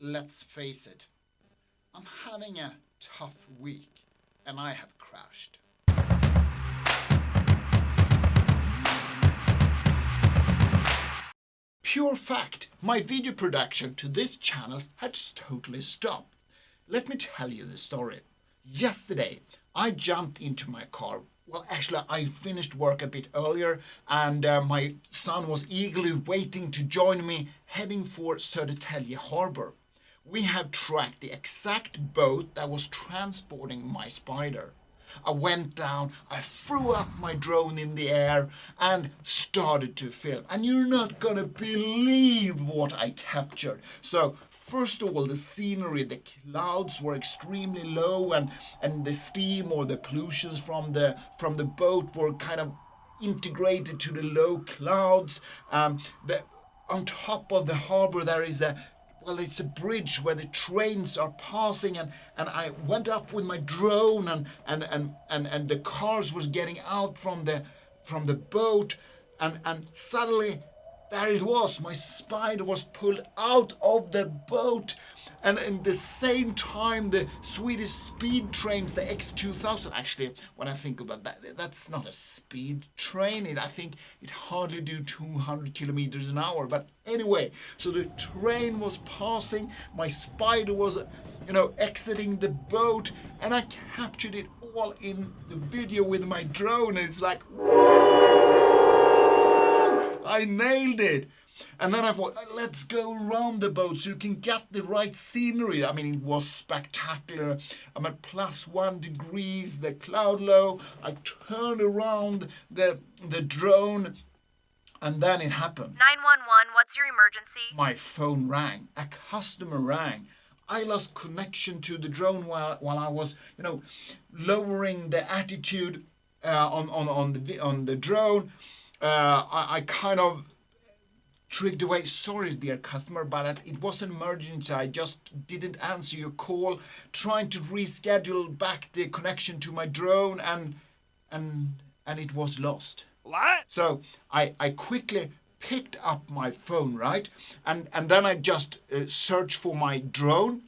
let's face it, I'm having a tough week and I have crashed. Pure fact, my video production to this channel had just totally stopped. Let me tell you the story. Yesterday, I jumped into my car. Well, actually, I finished work a bit earlier and my son was eagerly waiting to join me heading for Södertälje Harbor. We have tracked the exact boat that was transporting my spider. I went down, I threw up my drone in the air and started to film. And you're not gonna believe what I captured. So first of all, the scenery, the clouds were extremely low and the steam or the pollutions from the boat were kind of integrated to the low clouds. On top of the harbor there is it's a bridge where the trains are passing and I went up with my drone and the cars was getting out from the boat and suddenly there it was, my spider was pulled out of the boat and at the same time the Swedish speed trains, the X2000, actually when I think about that, that's not a speed train, I think it hardly do 200 kilometers an hour, but anyway, so the train was passing, my spider was exiting the boat and I captured it all in the video with my drone and it's like, I nailed it. And then I thought, let's go around the boat so you can get the right scenery. I mean, it was spectacular. I'm at +1 degrees, the cloud low. I turned around the drone and then it happened. 911, what's your emergency? My phone rang. A customer rang. I lost connection to the drone while I was, lowering the attitude on the drone. I kind of tricked away. Sorry, dear customer, but it was an emergency. I just didn't answer your call. Trying to reschedule back the connection to my drone, and it was lost. What? So I quickly picked up my phone, right, and then I just searched for my drone,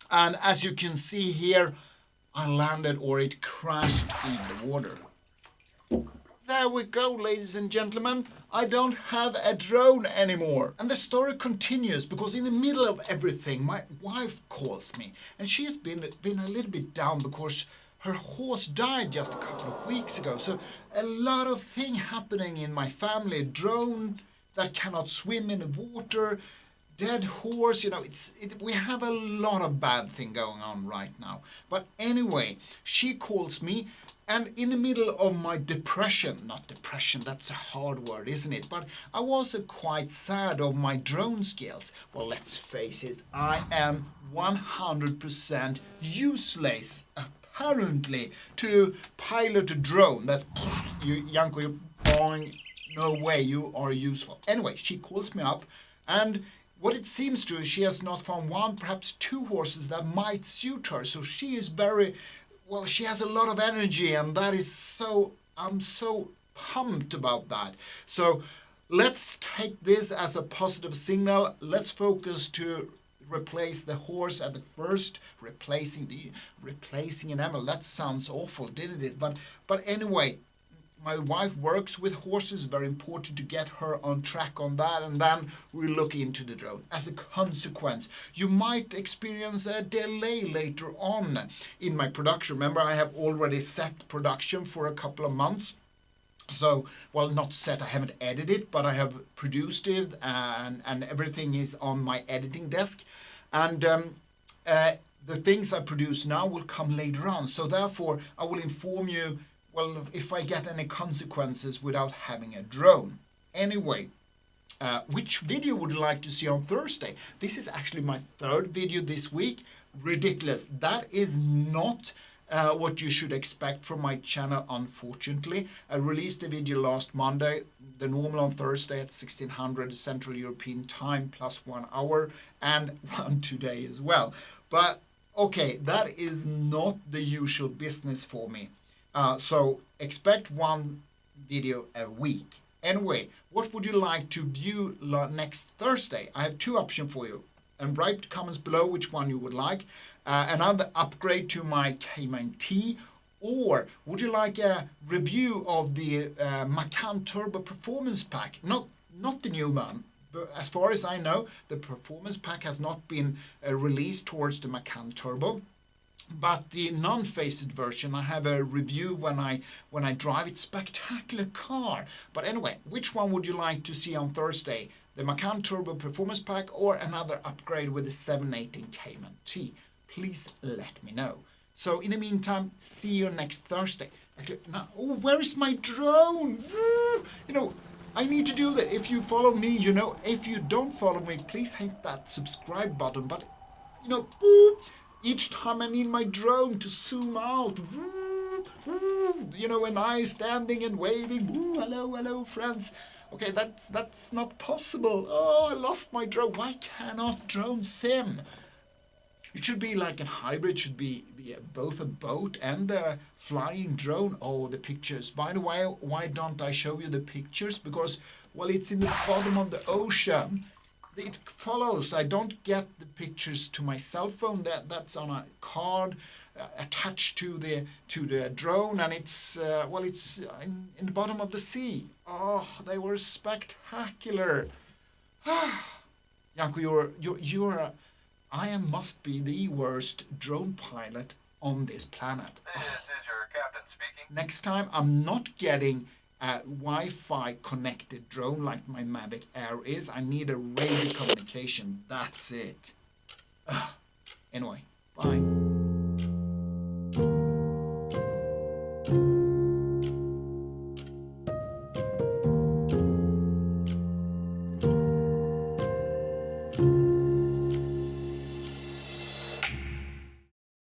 and as you can see here, I landed or it crashed in the water. There we go, ladies and gentlemen. I don't have a drone anymore. And the story continues because in the middle of everything, my wife calls me. And she has been a little bit down because her horse died just a couple of weeks ago. So a lot of things happening in my family. Drone that cannot swim in the water, dead horse, we have a lot of bad thing going on right now. But anyway, she calls me. And in the middle of my not depression, that's a hard word, isn't it? But I was quite sad of my drone skills. Well, let's face it, I am 100% useless, apparently, to pilot a drone. That's, Janko, you're boing, no way, you are useful. Anyway, she calls me up, and what it seems to is she has not found one, perhaps two horses that might suit her. So she is she has a lot of energy, and I'm so pumped about that. So let's take this as a positive signal. Let's focus to replace the horse at the first, replacing an animal. That sounds awful, didn't it? But anyway, my wife works with horses, very important to get her on track on that, and then we look into the drone. As a consequence, you might experience a delay later on in my production. Remember, I have already set production for a couple of months. So, well, not set, I haven't edited it, but I have produced it and everything is on my editing desk. And the things I produce now will come later on. So therefore, I will inform you if I get any consequences without having a drone. Anyway, which video would you like to see on Thursday? This is actually my third video this week. Ridiculous. That is not what you should expect from my channel, unfortunately. I released a video last Monday, the normal on Thursday at 1600 Central European Time, +1 hour, and one today as well. But, okay, that is not the usual business for me. So expect one video a week. Anyway, what would you like to view next Thursday? I have two options for you. and write comments below which one you would like. Another upgrade to my Cayman T, or would you like a review of the Macan Turbo Performance Pack? Not the new one. But as far as I know, the Performance Pack has not been released towards the Macan Turbo. But the non-faced version, I have a review when I drive it. Spectacular car. But anyway, which one would you like to see on Thursday? The Macan Turbo Performance Pack or another upgrade with the 718 Cayman T? Please let me know. So in the meantime, see you next Thursday. Actually, now, oh, where is my drone? You know, I need to do that. If you follow me, you know. If you don't follow me, please hit that subscribe button. But, you know, each time I need my drone to zoom out. You know, and I standing and waving. Hello, friends. Okay, that's not possible. Oh, I lost my drone. Why cannot drone sim? It should be like a hybrid. Should be both a boat and a flying drone. Oh, the pictures. By the way, why don't I show you the pictures? Because, well, it's in the bottom of the ocean. It follows. I don't get the pictures to my cell phone. That's on a card attached to the drone, and it's it's in the bottom of the sea. Oh, they were spectacular. Janko, I must be the worst drone pilot on this planet. This is your captain speaking. Next time, I'm not getting a Wi-Fi connected drone like my Mavic Air is. I need a radio communication. That's it. Anyway, bye.